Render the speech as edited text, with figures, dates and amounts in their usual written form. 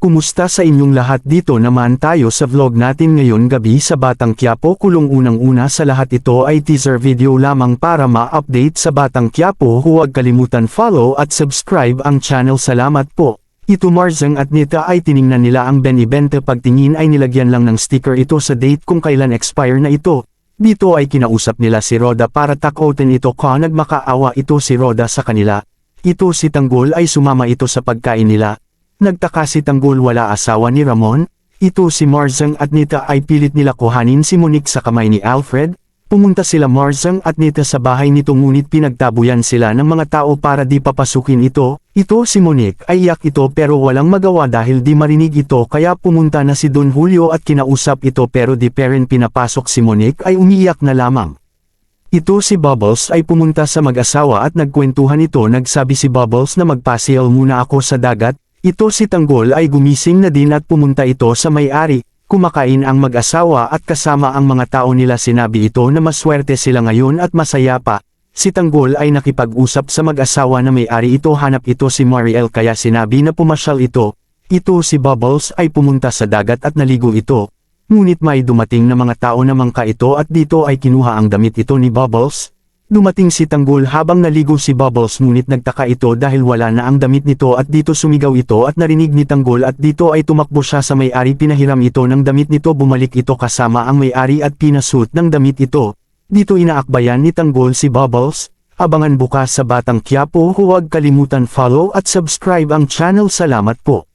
Kumusta sa inyong lahat? Dito naman tayo sa vlog natin ngayon gabi sa Batang Quiapo. Unang-una sa lahat, ito ay teaser video lamang para ma-update sa Batang Quiapo. Huwag kalimutan follow at subscribe ang channel. Salamat po. Ito Marzeng at Nita ay tiningnan nila ang Benibente. Pagtingin ay nilagyan lang ng sticker ito sa date kung kailan expire na ito. Dito ay kinausap nila si Roda para takotin ito ka nagmakaawa ito si Roda sa kanila. Ito si Tanggol ay sumama ito sa pagkain nila. Nagtaka si Tanggol wala asawa ni Ramon. Ito si Marzeng at Nita ay pilit nila kuhanin si Monique sa kamay ni Alfred. Pumunta sila Marzeng at Nita sa bahay nito ngunit pinagtabuyan sila ng mga tao para di papasukin ito. Ito si Monique ay iyak ito pero walang magawa dahil di marinig ito kaya pumunta na si Don Julio at kinausap ito pero di pa rin pinapasok si Monique ay umiiyak na lamang. Ito si Bubbles ay pumunta sa mag-asawa at nagkwentuhan ito. Nagsabi si Bubbles na magpasyal muna ako sa dagat. Ito si Tanggol ay gumising na din at pumunta ito sa may-ari. Kumakain ang mag-asawa at kasama ang mga tao nila. Sinabi ito na maswerte sila ngayon at masaya pa. Si Tanggol ay nakipag-usap sa mag-asawa na may-ari ito. Hanap ito si Mariel kaya sinabi na pumasyal ito. Ito si Bubbles ay pumunta sa dagat at naligo ito. Ngunit may dumating na mga tao na mangka ito at dito ay kinuha ang damit ito ni Bubbles. Dumating si Tanggol habang naligo si Bubbles ngunit nagtaka ito dahil wala na ang damit nito at dito sumigaw ito at narinig ni Tanggol at dito ay tumakbo siya sa may-ari. Pinahiram ito ng damit nito. Bumalik ito kasama ang may-ari at pinasuot ng damit ito. Dito inaakbayan ni Tanggol si Bubbles. Abangan bukas sa Batang Quiapo. Huwag kalimutan follow at subscribe ang channel. Salamat po.